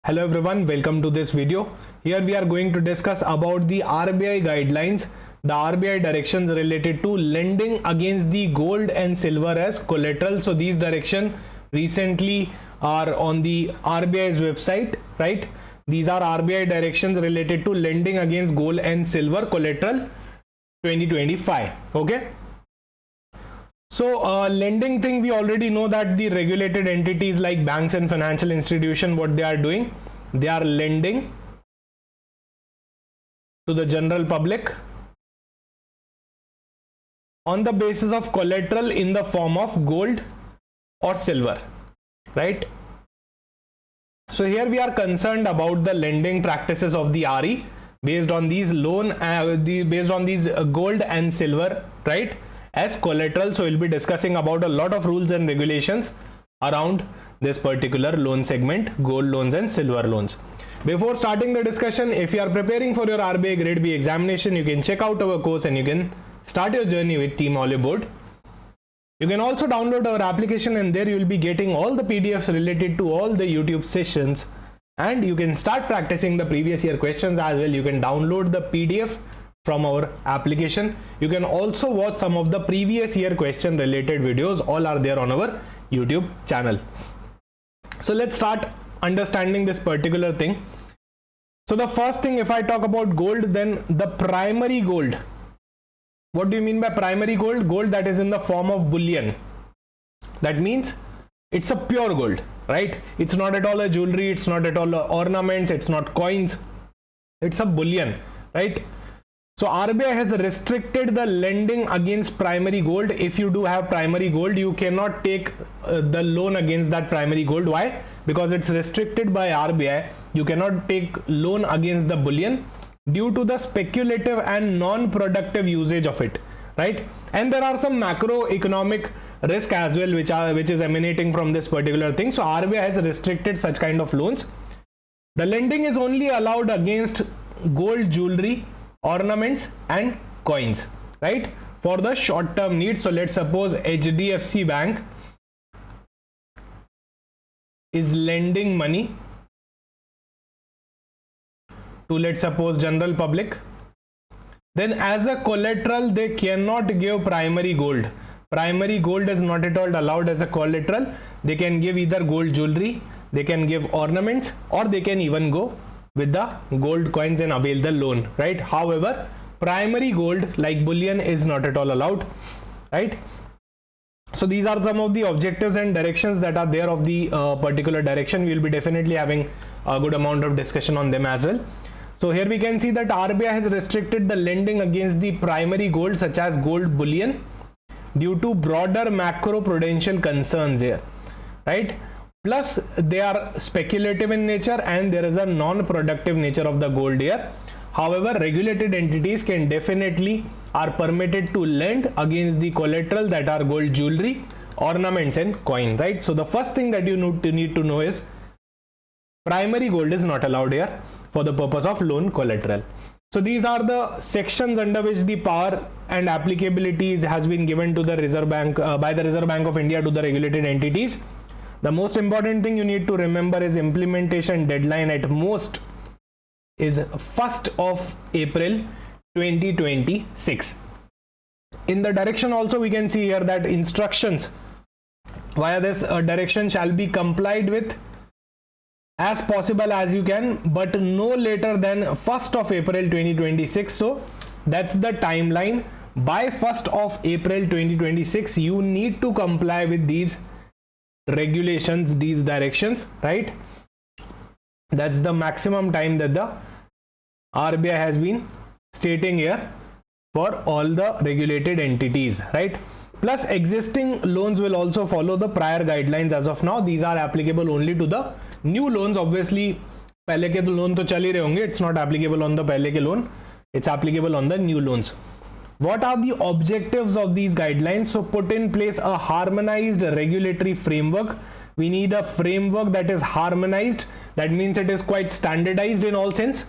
Hello everyone, welcome to this video. Here we are going to discuss about the RBI guidelines, the RBI directions related to lending against the gold and silver as collateral. So these directions recently are on the RBI's website, right? These are RBI directions related to lending against gold and silver collateral 2025. Okay. So lending thing, we already know that the regulated entities like banks and financial institution, what they are doing, they are lending to the general public on the basis of collateral in the form of gold or silver, right? So here we are concerned about the lending practices of the RE based on these based on these gold and silver, right, as collateral. So we'll be discussing about a lot of rules and regulations around this particular loan segment, gold loans and silver loans. Before starting the discussion, if you are preparing for your RBI Grade B examination, you can check out our course and you can start your journey with Team Oliveboard. You can also download our application, and there you will be getting all the PDFs related to all the YouTube sessions, and you can start practicing the previous year questions as well. You can download the PDF from our application. You can also watch some of the previous year question related videos. All are there on our YouTube channel. So let's start understanding this particular thing. So the first thing, if I talk about gold, then the primary gold. What do you mean by primary gold? Gold that is in the form of bullion. That means it's a pure gold, right? It's not at all a jewelry, it's not at all ornaments, it's not coins, it's a bullion, right? So RBI has restricted the lending against primary gold. If you do have primary gold, you cannot take the loan against that primary gold. Why? Because it's restricted by RBI. You cannot take loan against the bullion due to the speculative and non-productive usage of it, right? And there are some macroeconomic risk as well which is emanating from this particular thing. So RBI has restricted such kind of loans. The lending is only allowed against gold jewelry, ornaments and coins, right, for the short term needs. So let's suppose HDFC Bank is lending money to, let's suppose, general public, then as a collateral they cannot give primary gold. Primary gold is not at all allowed as a collateral. They can give either gold jewelry, they can give ornaments, or they can even go with the gold coins and avail the loan, right? However, primary gold like bullion is not at all allowed, right? So these are some of the objectives and directions that are there of the particular direction. We will be definitely having a good amount of discussion on them as well. So here we can see that RBI has restricted the lending against the primary gold such as gold bullion due to broader macro prudential concerns here, right? Plus they are speculative in nature and there is a non-productive nature of the gold here. However, regulated entities can definitely are permitted to lend against the collateral that are gold jewelry, ornaments and coin, right? So the first thing that you need to know is primary gold is not allowed here for the purpose of loan collateral. So these are the sections under which the power and applicabilities has been given to the Reserve Bank by the Reserve Bank of India to the regulated entities. The most important thing you need to remember is implementation deadline at most is 1st of April 2026. In the direction also we can see here that instructions via this direction shall be complied with as possible as you can, but no later than 1st of April 2026. So that's the timeline. By 1st of April 2026 you need to comply with these regulations, these directions, right? That's the maximum time that the RBI has been stating here for all the regulated entities, right? Plus existing loans will also follow the prior guidelines as of now. These are applicable only to the new loans. Obviously pehle ke loan to chal hi rahe honge, it's not applicable on the pehle ke loan, it's applicable on the new loans. What are the objectives of these guidelines? So put in place a harmonized regulatory framework. We need a framework that is harmonized. That means it is quite standardized in all sense.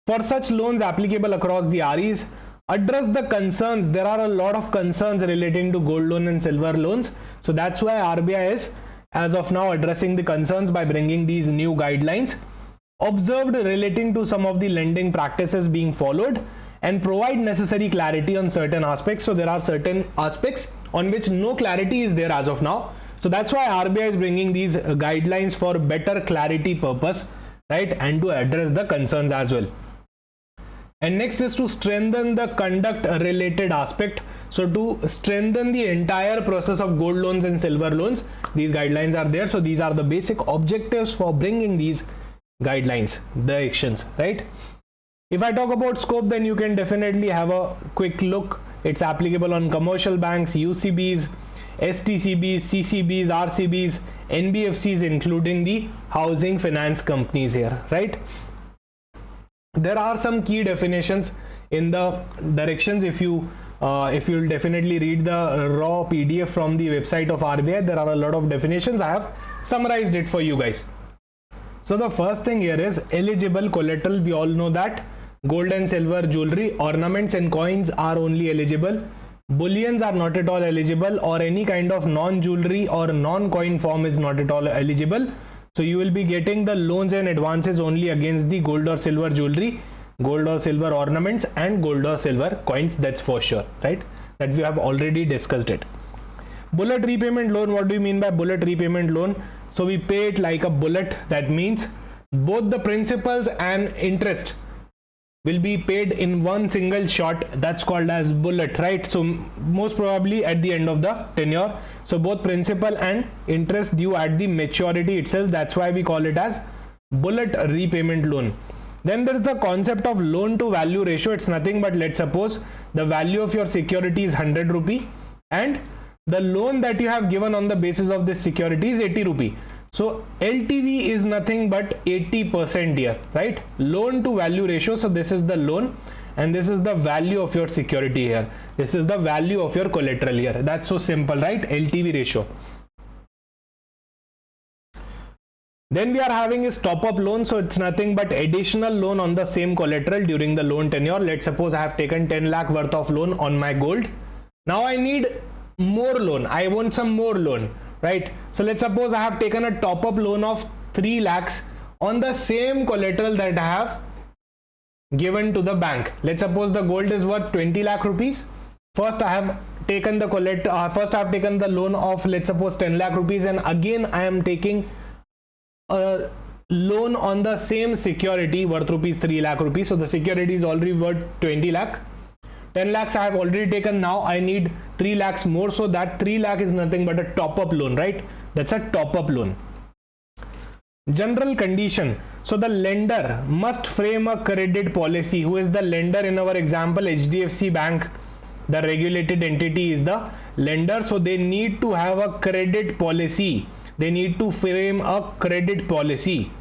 For such loans applicable across the REs, address the concerns. There are a lot of concerns relating to gold loan and silver loans. So that's why RBI is as of now addressing the concerns by bringing these new guidelines observed relating to some of the lending practices being followed and provide necessary clarity on certain aspects. So there are certain aspects on which no clarity is there as of now. So that's why RBI is bringing these guidelines for better clarity purpose, right, and to address the concerns as well. And next is to strengthen the conduct related aspect. So to strengthen the entire process of gold loans and silver loans, these guidelines are there. So these are the basic objectives for bringing these guidelines, directions, right? If I talk about scope, then you can definitely have a quick look. It's applicable on commercial banks, UCBs, STCBs, CCBs, RCBs, NBFCs, including the housing finance companies here, right? There are some key definitions in the directions. If you'll definitely read the raw PDF from the website of RBI, there are a lot of definitions. I have summarized it for you guys. So the first thing here is eligible collateral. We all know that gold and silver jewelry, ornaments and coins are only eligible. Bullions are not at all eligible, or any kind of non-jewelry or non-coin form is not at all eligible. So you will be getting the loans and advances only against the gold or silver jewelry, gold or silver ornaments, and gold or silver coins. That's for sure, right? That we have already discussed it. Bullet repayment loan. What do you mean by bullet repayment loan? So we pay it like a bullet. That means both the principals and interest will be paid in one single shot. That's called as bullet, right? So most probably at the end of the tenure. So both principal and interest due at the maturity itself. That's why we call it as bullet repayment loan. Then there is the concept of loan to value ratio. It's nothing but, let's suppose the value of your security is 100 rupee and the loan that you have given on the basis of this security is 80 rupee. So LTV is nothing but 80% here, right? Loan to value ratio. So this is the loan and this is the value of your security here. This is the value of your collateral here. That's so simple, right? LTV ratio. Then we are having is top up loan. So it's nothing but additional loan on the same collateral during the loan tenure. Let's suppose I have taken 10 lakh worth of loan on my gold. Now I need more loan. I want some more loan, right? So let's suppose I have taken a top up loan of 3 lakhs on the same collateral that I have given to the bank. Let's suppose the gold is worth 20 lakh rupees. First I have taken the first I have taken the loan of, let's suppose, 10 lakh rupees, and again I am taking a loan on the same security worth rupees 3 lakh rupees. So the security is already worth 20 lakh. 10 lakhs I have already taken. Now I need 3 lakhs more. So that 3 lakh is nothing but a top up loan, right? That's a top up loan. General condition. So the lender must frame a credit policy. Who is the lender? In our example, HDFC Bank, the regulated entity is the lender. So they need to have a credit policy. They need to frame a credit policy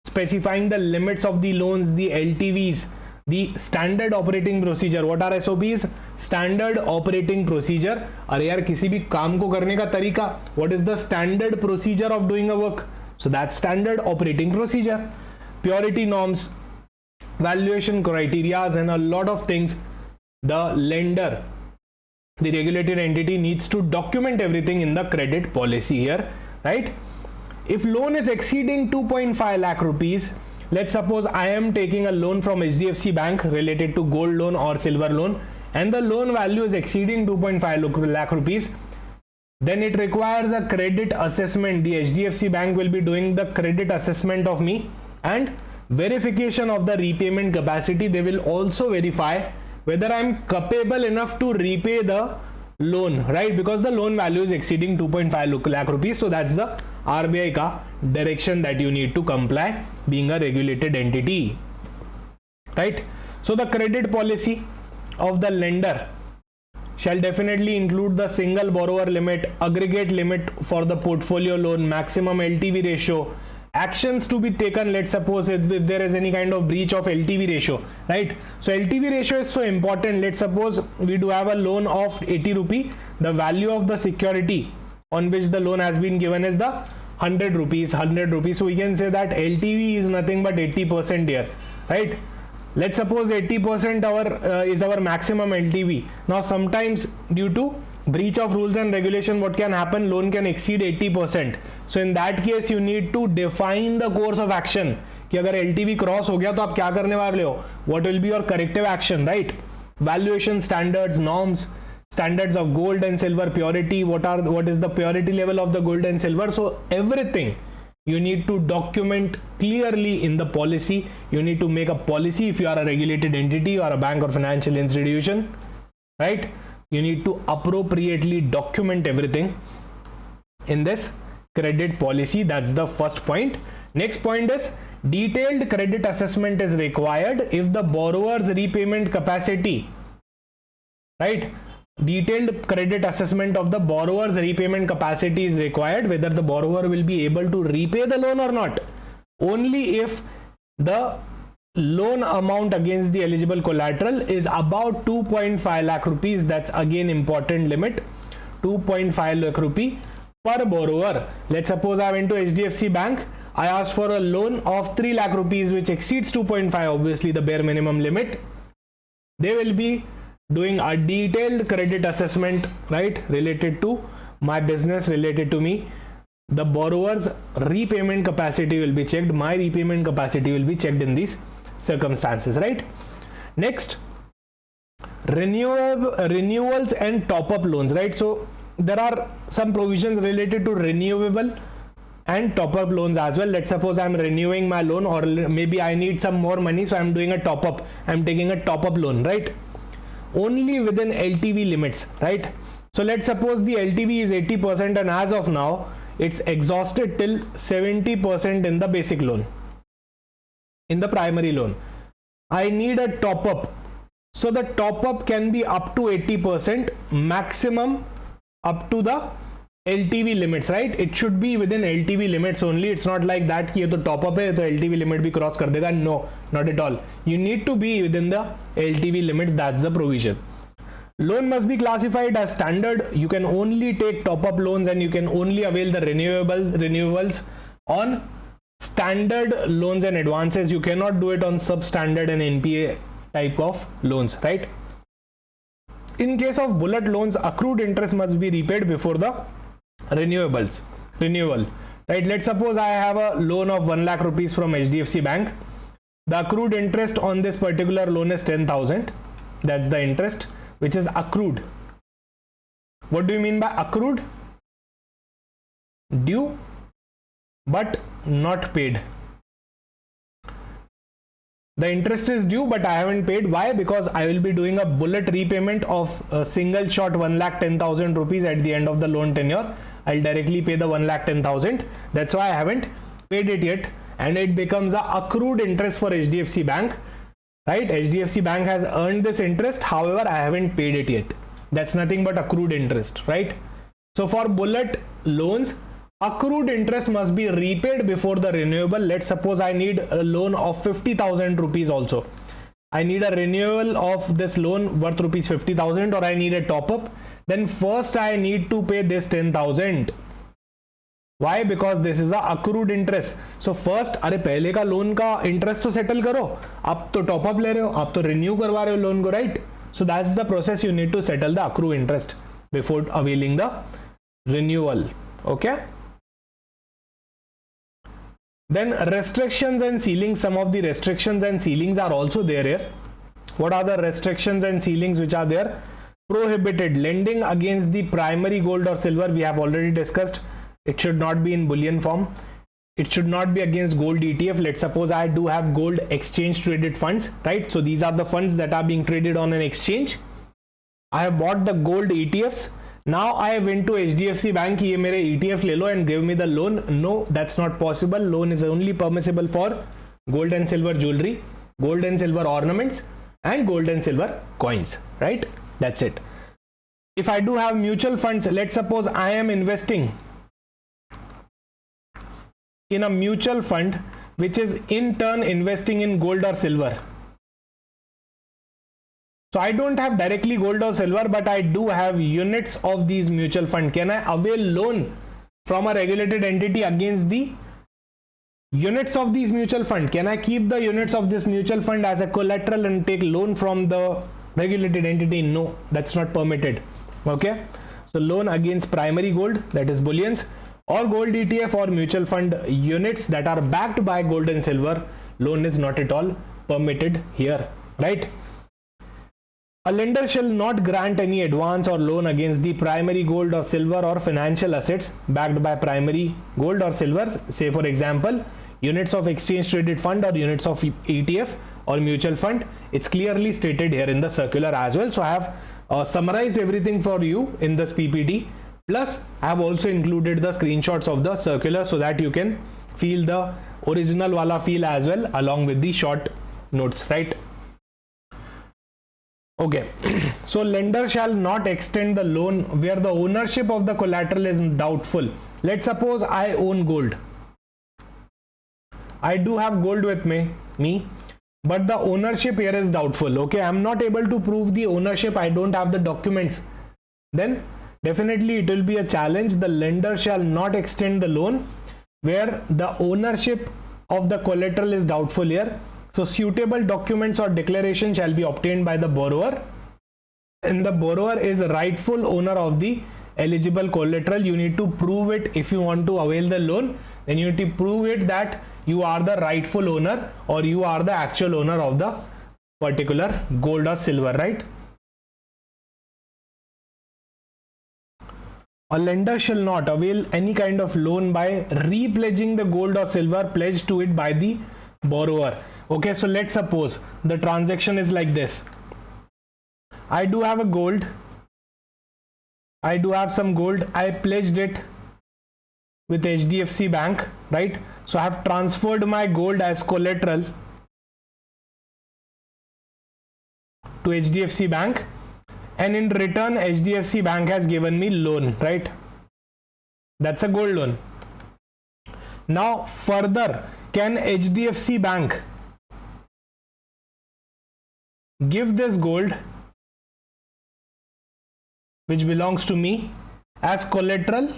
specifying the limits of the loans, the LTVs, the standard operating procedure. What are SOPs? Standard operating procedure. अरे यार किसी भी काम को करने का तरीका. What is the standard procedure of doing a work? So that's standard operating procedure. Purity norms, valuation criteria, and a lot of things. The lender, the regulated entity, needs to document everything in the credit policy here, right? If loan is exceeding 2.5 lakh rupees, let's suppose I am taking a loan from HDFC Bank related to gold loan or silver loan, and the loan value is exceeding 2.5 lakh rupees, then it requires a credit assessment. The HDFC Bank will be doing the credit assessment of me and verification of the repayment capacity. They will also verify whether I am capable enough to repay the loan, right? Because the loan value is exceeding 2.5 lakh rupees. So that's the RBI ka direction that you need to comply being a regulated entity, right? So the credit policy of the lender shall definitely include the single borrower limit, aggregate limit for the portfolio loan, maximum LTV ratio, actions to be taken. Let's suppose if there is any kind of breach of LTV ratio, right? So LTV ratio is so important. Let's suppose we do have a loan of 80 rupee. The value of the security on which the loan has been given is the 100 rupees. So we can say that LTV is nothing but 80% here, right? Let's suppose 80% is our maximum LTV. Now sometimes due to breach of rules and regulation, what can happen? Loan can exceed 80%. So in that case you need to define the course of action कि अगर LTV cross हो गया तो आप क्या करने वाले हो, what will be your corrective action, right? Valuation standards, norms, standards of gold and silver purity, what is the purity level of the gold and silver. So everything you need to document clearly in the policy. You need to make a policy if you are a regulated entity or a bank or financial institution, right? You need to appropriately document everything in this credit policy. That's the first point. Next point is detailed credit assessment is required if the borrower's repayment capacity, right? Detailed credit assessment of the borrower's repayment capacity is required, whether the borrower will be able to repay the loan or not. Only if the loan amount against the eligible collateral is about 2.5 lakh rupees. That's again important limit, 2.5 lakh rupee per borrower. Let's suppose I went to HDFC Bank. I asked for a loan of 3 lakh rupees, which exceeds 2.5, obviously the bare minimum limit. They will be doing a detailed credit assessment, right, related to my business, related to me. The borrower's repayment capacity will be checked. My repayment capacity will be checked in these circumstances, right? Next, renewals and top-up loans, right? So there are some provisions related to renewable and top-up loans as well. Let's suppose I'm renewing my loan, or maybe I need some more money, so I'm doing a top-up. I'm taking a top-up loan, right? Only within LTV limits, right? So let's suppose the LTV is 80% and as of now it's exhausted till 70% in the basic loan, in the primary loan. I need a top-up. So the top-up can be up to 80%, maximum up to the LTV limits, right? It should be within LTV limits only. It's not like that कि ये तो top up है तो LTV limit भी cross कर देगा. No, not at all. You need to be within the LTV limits. That's the provision. Loan must be classified as standard. You can only take top-up loans and you can only avail the renewals on standard loans and advances. You cannot do it on substandard and NPA type of loans, right? In case of bullet loans, accrued interest must be repaid before the renewal, right? Let's suppose I have a loan of 1 lakh rupees from HDFC Bank. The accrued interest on this particular loan is 10,000. That's the interest which is accrued. What do you mean by accrued? Due but not paid. The interest is due but I haven't paid. Why? Because I will be doing a bullet repayment of a single shot 1,10,000 rupees at the end of the loan tenure. I'll directly pay the 1,10,000. That's why I haven't paid it yet, and it becomes a accrued interest for HDFC Bank, right? HDFC Bank has earned this interest, however I haven't paid it yet. That's nothing but accrued interest, right? So for bullet loans, accrued interest must be repaid before the renewable. Let's suppose I need a loan of 50,000 rupees also. I need a renewal of this loan worth rupees 50,000, or I need a top up. Then first I need to pay this 10,000. Why? Because this is a accrued interest. So first, अरे पहले का loan का interest तो settle करो, आप तो top up ले रहे हो, आप तो रिन्यू करवा रहे हो लोन को, right? So that's the process. You need to settle the accrued interest before availing the renewal. Okay. Then restrictions and ceilings. Some of the restrictions and ceilings are also there here. What are the restrictions and ceilings which are there? Prohibited lending against the primary gold or silver. We have already discussed. It should not be in bullion form. It should not be against gold ETF. Let's suppose I do have gold exchange traded funds, right? So these are the funds that are being traded on an exchange. I have bought the gold ETFs. Now I went to HDFC Bank, ये मेरे ETF ले लो and give me the loan. No, that's not possible. Loan is only permissible for gold and silver jewelry, gold and silver ornaments, and gold and silver coins, right? That's it. If I do have mutual funds, let's suppose I am investing in a mutual fund which is in turn investing in gold or silver. So I don't have directly gold or silver, but I do have units of these mutual fund. Can I avail loan from a regulated entity against the units of these mutual fund? Can I keep the units of this mutual fund as a collateral and take loan from the regulated entity? No, that's not permitted. Okay. So loan against primary gold, that is bullions, or gold ETF or mutual fund units that are backed by gold and silver, loan is not at all permitted here, right? A lender shall not grant any advance or loan against the primary gold or silver or financial assets backed by primary gold or silver, say for example units of exchange traded fund or units of ETF or mutual fund. It's clearly stated here in the circular as well. So I have summarized everything for you in this PPT, plus I have also included the screenshots of the circular so that you can feel the original wala feel as well along with the short notes, right? Okay, so lender shall not extend the loan where the ownership of the collateral is doubtful. Let's suppose I own gold. I do have gold with me, but the ownership here is doubtful. Okay, I'm not able to prove the ownership. I don't have the documents. Then definitely it will be a challenge. The lender shall not extend the loan where the ownership of the collateral is doubtful here. So suitable documents or declaration shall be obtained by the borrower, and the borrower is rightful owner of the eligible collateral. You need to prove it. If you want to avail the loan, then you need to prove it that you are the rightful owner or you are the actual owner of the particular gold or silver, right? A lender shall not avail any kind of loan by repledging the gold or silver pledged to it by the borrower. Okay, so let's suppose the transaction is like this. I do have a gold. I do have some gold. I pledged it with HDFC Bank, right? So I have transferred my gold as collateral to HDFC Bank, and in return HDFC Bank has given me loan, right? That's a gold loan. Now further, can HDFC Bank give this gold which belongs to me as collateral?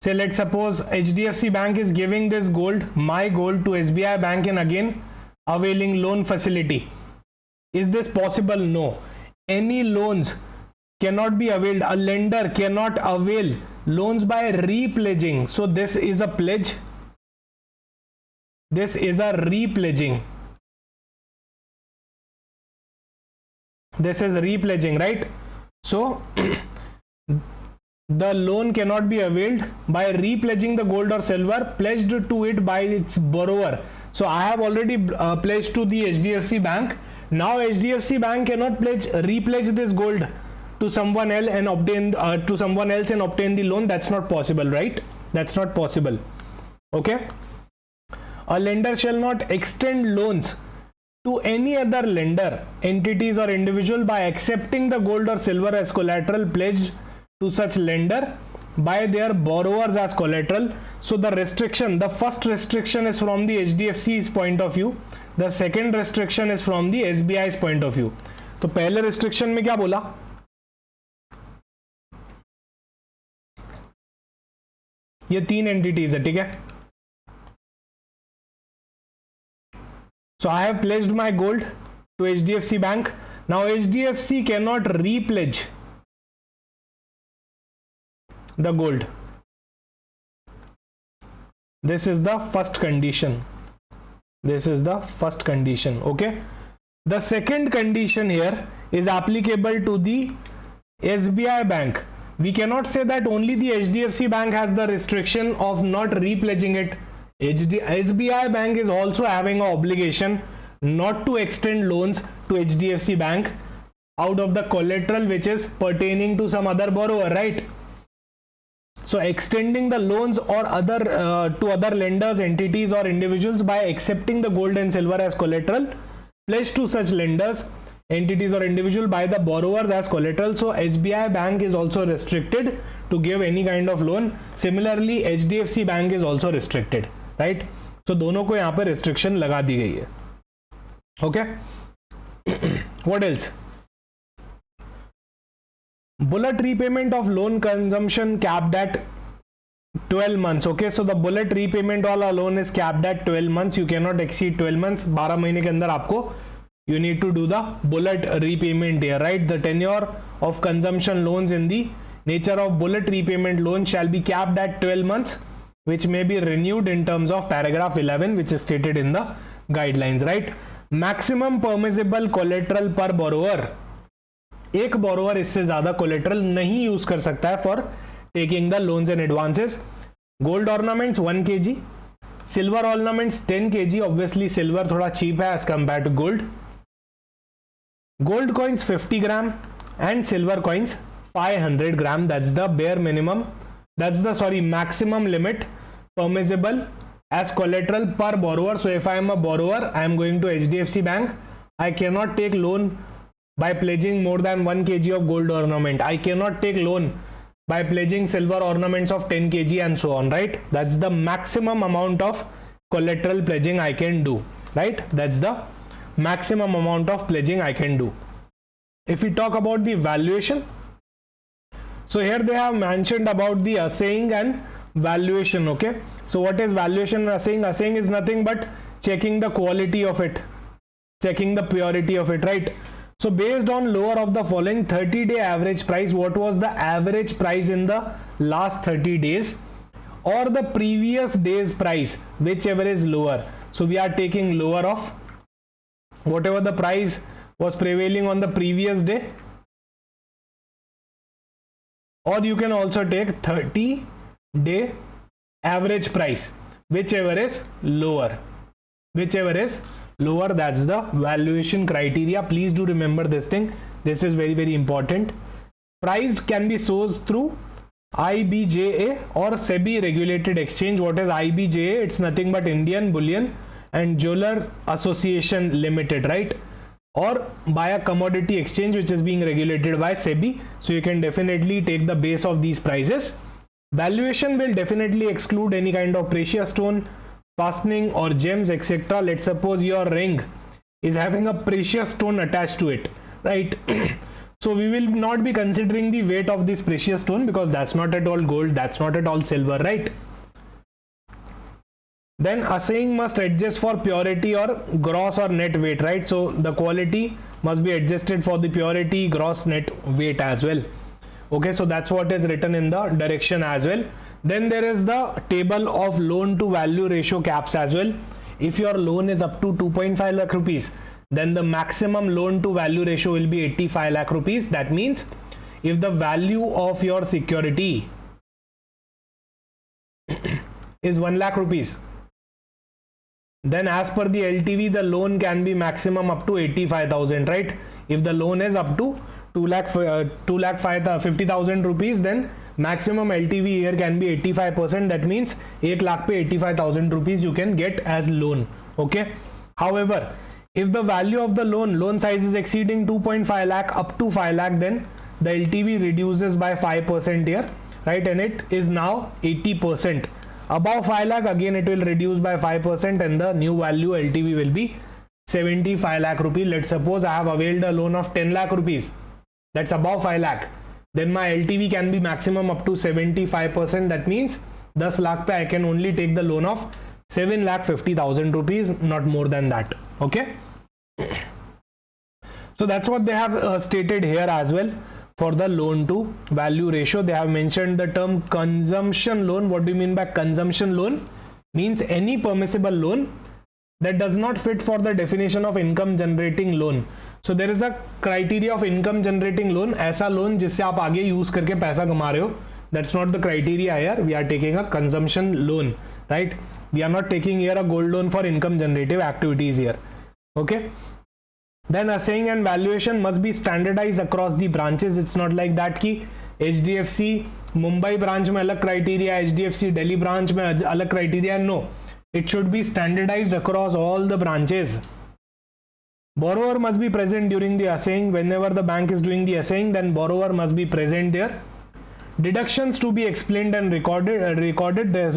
Say let's suppose HDFC Bank is giving this gold, my gold, to SBI Bank and again availing loan facility. Is this possible? No. Any loans cannot be availed. A lender cannot avail loans by repledging. So this is a pledge. This is a repledging. This is repledging, right? So the loan cannot be availed by repledging the gold or silver pledged to it by its borrower. So I have already pledged to the HDFC Bank. Now HDFC Bank cannot repledge this gold to someone else and obtain the loan. That's not possible, right? That's not possible. Okay. A lender shall not extend loans to any other lender, entities or individual by accepting the gold or silver as collateral pledged to such lender by their borrowers as collateral. So the restriction, the first restriction is from the HDFC's point of view. The second restriction is from the SBI's point of view. तो पहले restriction में क्या बोला? ये तीन entities है, ठीक है? So I have pledged my gold to HDFC Bank. Now HDFC cannot repledge the gold. This is the first condition. This is the first condition. Okay. The second condition here is applicable to the SBI Bank. We cannot say that only the HDFC Bank has the restriction of not repledging it. SBI Bank is also having an obligation not to extend loans to HDFC Bank out of the collateral which is pertaining to some other borrower, right? So extending the loans or other to other lenders, entities or individuals by accepting the gold and silver as collateral pledged to such lenders, entities or individual by the borrowers as collateral. So SBI Bank is also restricted to give any kind of loan. Similarly HDFC Bank is also restricted, right? So दोनों को यहाँ पे restriction लगा दी गई है. Okay. What else? Bullet repayment of loan consumption capped at 12 months. Okay, so the bullet repayment वाला loan is capped at 12 months. You cannot exceed 12 months. 12 महीने के अंदर आपको you need to do the bullet repayment here, right? The tenure of consumption loans in the nature of bullet repayment loan shall be capped at 12 months, which may be renewed in terms of paragraph 11, which is stated in the guidelines, right? Maximum permissible collateral per borrower, एक borrower इससे ज़्यादा collateral नहीं use कर सकता है for taking the loans and advances. Gold ornaments 1 kg, silver ornaments 10 kg. Obviously silver थोड़ा cheap है as compared to gold. Gold coins 50 gram and silver coins 500 gram. That's the bare minimum. That's the maximum limit permissible as collateral per borrower. So if I am a borrower, I am going to HDFC Bank. I cannot take loan by pledging more than 1 kg of gold ornament. I cannot take loan by pledging silver ornaments of 10 kg and so on, right? That's the maximum amount of collateral pledging I can do, right? That's the maximum amount of pledging I can do. If we talk about the valuation, so here they have mentioned about the assaying and valuation. Okay, so what is valuation and assaying? Assaying is nothing but checking the quality of it, checking the purity of it, right? So based on lower of the following: 30-day average price, what was the average price in the last 30 days, or the previous day's price, whichever is lower. So we are taking lower of whatever the price was prevailing on the previous day, or you can also take 30-day average price, whichever is lower. Whichever is lower, that's the valuation criteria. Please do remember this thing. This is very, very important. Price can be sourced through IBJA or SEBI regulated exchange. What is IBJA? It's nothing but Indian Bullion and Jeweler Association Limited, right? Or by a commodity exchange which is being regulated by SEBI. So you can definitely take the base of these prices. Valuation will definitely exclude any kind of precious stone, fastening or gems, etc. Let's suppose your ring is having a precious stone attached to it, right? So we will not be considering the weight of this precious stone because that's not at all gold, that's not at all silver, right? Then assaying must adjust for purity or gross or net weight, right? So the quality must be adjusted for the purity, gross, net weight as well. Okay, so that's what is written in the direction as well. Then there is the table of loan to value ratio caps as well. If your loan is up to 2.5 lakh rupees, then the maximum loan to value ratio will be 85 lakh rupees. That means if the value of your security is 1 lakh rupees, then as per the LTV, the loan can be maximum up to 85,000, right? If the loan is up to 2,50,000 rupees, then maximum LTV here can be 85%. That means 1 lakh pe 85,000 rupees you can get as loan. Okay. However, if the value of the loan size is exceeding 2.5 lakh up to 5 lakh, then the LTV reduces by 5% here, right? And it is now 80%. Above 5 lakh, again it will reduce by 5%, and the new value LTV will be 75 lakh rupees. Let's suppose I have availed a loan of 10 lakh rupees. That's above 5 lakh. Then my LTV can be maximum up to 75%. That means 10 lakh pe I can only take the loan of 7,50,000 rupees, not more than that. Okay. So that's what they have stated here as well. For the loan to value ratio, they have mentioned the term consumption loan. What do you mean by consumption loan? Means any permissible loan that does not fit for the definition of income generating loan. So there is a criteria of income generating loan. ऐसा loan जिससे आप आगे use करके पैसा कमा रहे हो. That's not the criteria here. We are taking a consumption loan, right? We are not taking here a gold loan for income generative activities here. Okay. Then assaying and valuation must be standardized across the branches. It's not like that कि HDFC Mumbai branch में अलग criteria, HDFC Delhi branch में अलग criteria. No, it should be standardized across all the branches. Borrower must be present during the assaying. Whenever the bank is doing the assaying, then borrower must be present there. Deductions to be explained and recorded.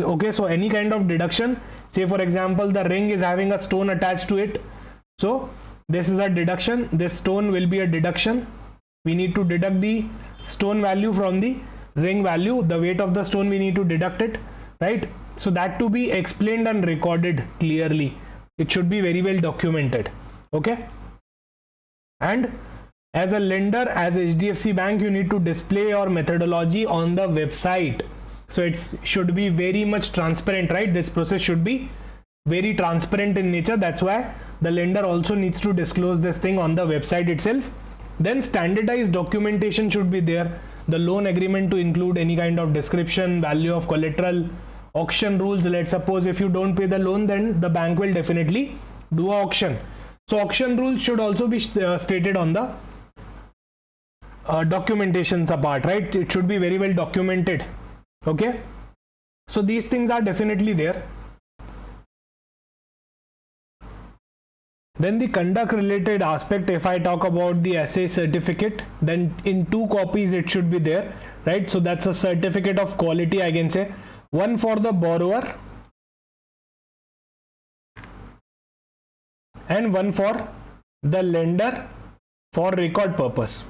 Okay, so any kind of deduction, say for example the ring is having a stone attached to it, so this is a deduction. This stone will be a deduction. We need to deduct the stone value from the ring value. The weight of the stone, we need to deduct it, right? So that to be explained and recorded clearly. It should be very well documented. Okay. And As a lender, as HDFC Bank, you need to display your methodology on the website. So it should be very much transparent, right? This process should be very transparent in nature. That's why the lender also needs to disclose this thing on the website itself. Then standardized documentation should be there. The loan agreement to include any kind of description, value of collateral, auction rules. Let's suppose if you don't pay the loan, then the bank will definitely do an auction. So auction rules should also be stated on the documentations apart, right? It should be very well documented. Okay, so these things are definitely there. Then the conduct related aspect, if I talk about the assay certificate, then in 2 copies it should be there, right? So that's a certificate of quality, I can say. One for the borrower and one for the lender for record purpose.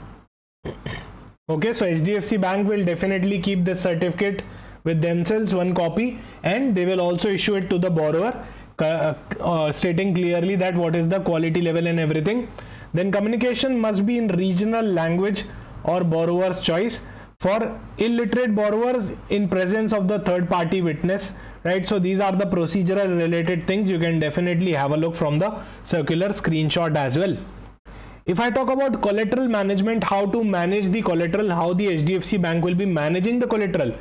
Okay, so HDFC Bank will definitely keep this certificate with themselves, 1 copy, and they will also issue it to the borrower, stating clearly that what is the quality level and everything. Then communication must be in regional language or borrower's choice. For illiterate borrowers, in presence of the third party witness, right? So these are the procedural related things. You can definitely have a look from the circular screenshot as well. If I talk about collateral management, how to manage the collateral, how the HDFC Bank will be managing the collateral,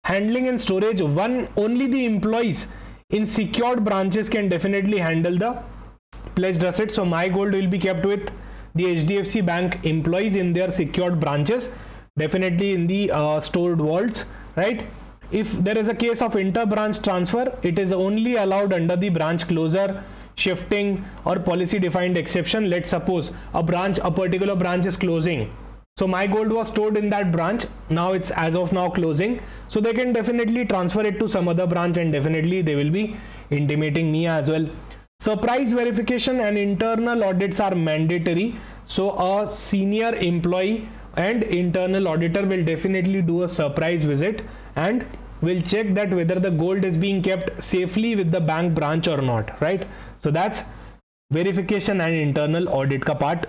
handling and storage, only the employees in secured branches can definitely handle the pledged assets. So my gold will be kept with the HDFC Bank employees in their secured branches, definitely in the stored vaults, right? If there is a case of inter-branch transfer, it is only allowed under the branch closure, shifting or policy defined exception. Let's suppose a particular branch is closing. So my gold was stored in that branch. Now it's as of now closing. So they can definitely transfer it to some other branch, and definitely they will be intimating me as well. Surprise verification and internal audits are mandatory. So a senior employee and internal auditor will definitely do a surprise visit and will check that whether the gold is being kept safely with the bank branch or not, right? So that's verification and internal audit ka part.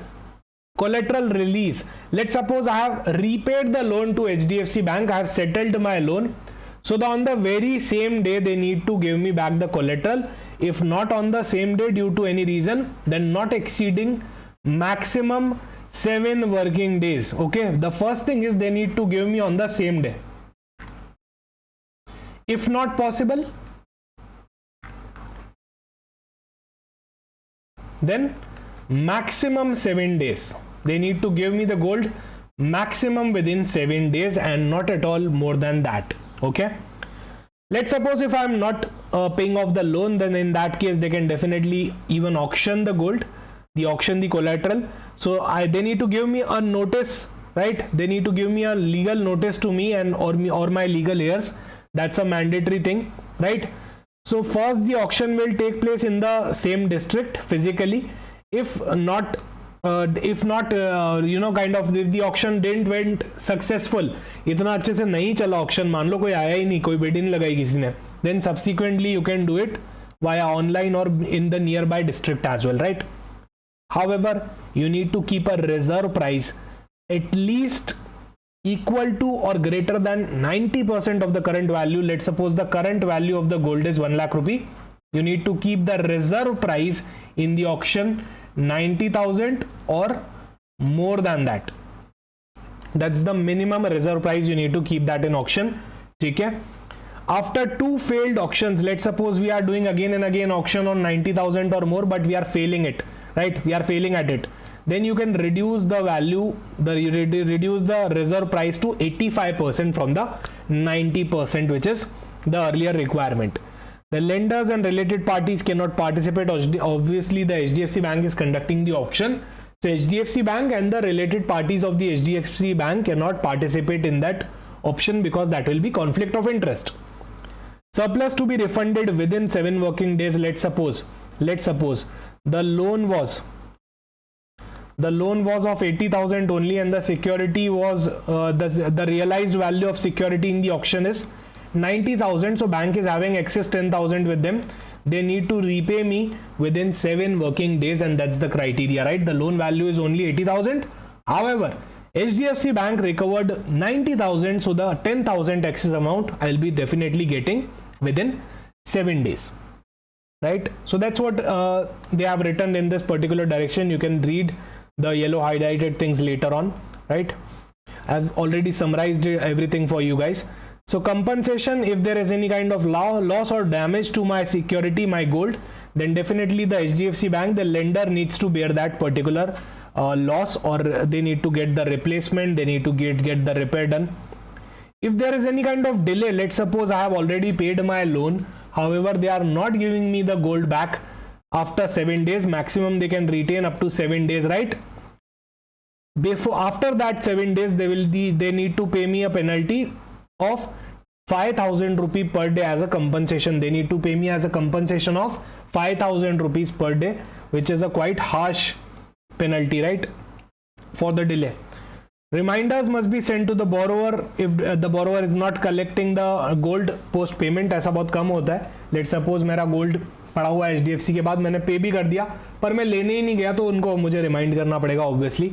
Collateral release. Let's suppose I have repaid the loan to HDFC Bank. I have settled my loan. So on the very same day, they need to give me back the collateral. If not on the same day due to any reason, then not exceeding maximum 7 working days. Okay. The first thing is they need to give me on the same day. If not possible, then maximum 7 days. They need to give me the gold maximum within 7 days and not at all more than that. Okay. Let's suppose if I'm not paying off the loan, then in that case they can definitely even auction the gold, auction the collateral. So they need to give me a notice, right? They need to give me a legal notice to me and or my legal heirs. That's a mandatory thing, right? So first the auction will take place in the same district physically. If not, if the auction didn't went successful, इतना अच्छे से नहीं चला auction, मान लो कोई आया ही नहीं, कोई bid नहीं लगाई किसी ने, then subsequently you can do it via online or in the nearby district as well, right? However, you need to keep a reserve price at least equal to or greater than 90% of the current value. Let's suppose the current value of the gold is 1 lakh rupee. You need to keep the reserve price in the auction 90,000 or more than that. That's the minimum reserve price. You need to keep that in auction. Okay. After 2 failed auctions, let's suppose we are doing again and again auction on 90,000 or more, but we are failing it, right? We are failing at it. Then you can reduce the value, reduce the reserve price to 85% from the 90%, which is the earlier requirement. The lenders and related parties cannot participate. Obviously, the HDFC Bank is conducting the auction. So HDFC Bank and the related parties of the HDFC Bank cannot participate in that option because that will be conflict of interest. Surplus to be refunded within 7 working days. Let's suppose the loan was of 80,000 only, and the security was the realized value of security in the auction is 90,000. So bank is having excess 10,000 with them. They need to repay me within 7 working days, and that's the criteria, right? The loan value is only 80,000. However, HDFC Bank recovered 90,000, so the 10,000 excess amount I'll be definitely getting within 7 days. Right? So that's what they have written in this particular direction. You can read the yellow highlighted things later on. Right? I've already summarized everything for you guys. So compensation, if there is any kind of loss or damage to my security, my gold, then definitely the HDFC Bank, the lender needs to bear that particular loss, or they need to get the replacement, they need to get the repair done. If there is any kind of delay, let's suppose I have already paid my loan, however they are not giving me the gold back after 7 days, maximum they can retain up to 7 days, right? After that 7 days, they need to pay me a penalty of 5,000 rupees per day as a compensation. They need to pay me as a compensation of 5,000 rupees per day, which is a quite harsh penalty, right, for the delay. Reminders must be sent to the borrower if the borrower is not collecting the gold post payment. ऐसा बहुत कम होता है. Let's suppose मेरा gold पड़ा हुआ है HDFC के बाद, मैंने पे भी कर दिया पर मैं लेने ही नहीं गया, तो उनको मुझे रिमाइंड करना पड़ेगा ऑब्वियसली.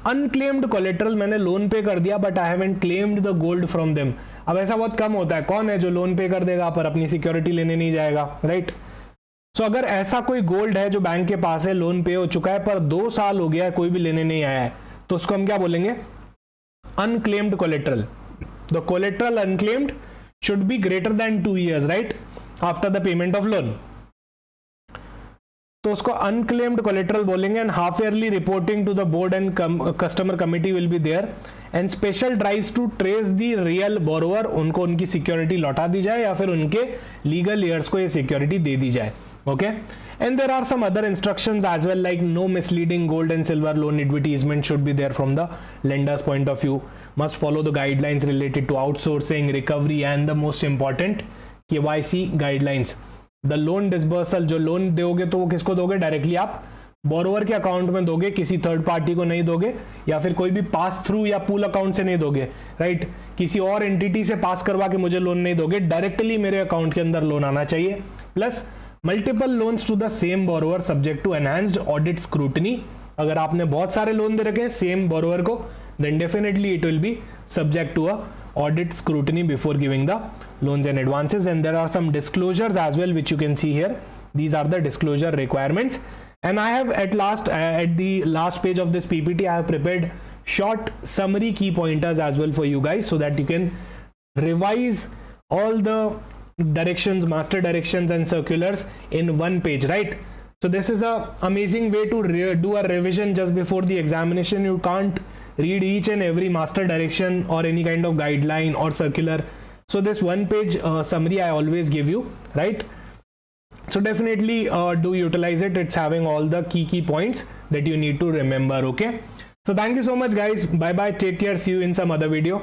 अनक्लेम्ड कोलेट्रल, मैंने लोन पे कर दिया but I haven't claimed the gold from them. अब ऐसा बहुत कम होता है. कौन है जो लोन पे कर देगा पर अपनी सिक्योरिटी लेने नहीं जाएगा, राइट? सो अगर ऐसा कोई गोल्ड है जो बैंक के पास है, लोन पे हो चुका है पर 2 साल हो गया है, कोई भी लेने नहीं आया है, तो उसको हम क्या बोलेंगे? Unclaimed collateral. The collateral unclaimed should be greater than 2 years, right, after the payment of loan. तो उसको अनक्लेम्ड कोलेट्रल बोलेंगे. And half yearly reporting to the board and customer committee will be there. And special drives to trace the real borrower, उनको उनकी security लौटा दी जाए या फिर उनके लीगल ईयर्स को ये सिक्योरिटी दे दी जाए. Okay. And there are some other instructions as well, like no misleading gold and silver loan advertisement should be there from the lenders point of view. Must follow the guidelines related to outsourcing, recovery and the most important KYC guidelines. The loan disbursal, जो loan दोगे तो वो किसको दोगे? Directly आप borrower के account में दोगे, किसी थर्ड पार्टी को नहीं दोगे, या फिर कोई भी पास थ्रू या पूल अकाउंट से नहीं दोगे, राइट? किसी और एंटिटी से पास करवा के मुझे लोन नहीं दोगे, डायरेक्टली मेरे अकाउंट के अंदर लोन आना चाहिए. Plus multiple loans to the same borrower subject to enhanced audit scrutiny. अगर आपने बहुत सारे लोन दे रखे हैं सेम बोरोवर को, then definitely it will be subject to a audit scrutiny before giving the loans and advances. And there are some disclosures as well which you can see here. These are the disclosure requirements. And I have at the last page of this PPT, I have prepared short summary key pointers as well for you guys, so that you can revise all the directions, master directions and circulars in one page, right? So this is a amazing way to do a revision just before the examination. You can't read each and every master direction or any kind of guideline or circular. So this one page summary I always give you, right? So definitely do utilize it. It's having all the key points that you need to remember. Okay, so thank you so much guys. Bye bye, take care, see you in some other video.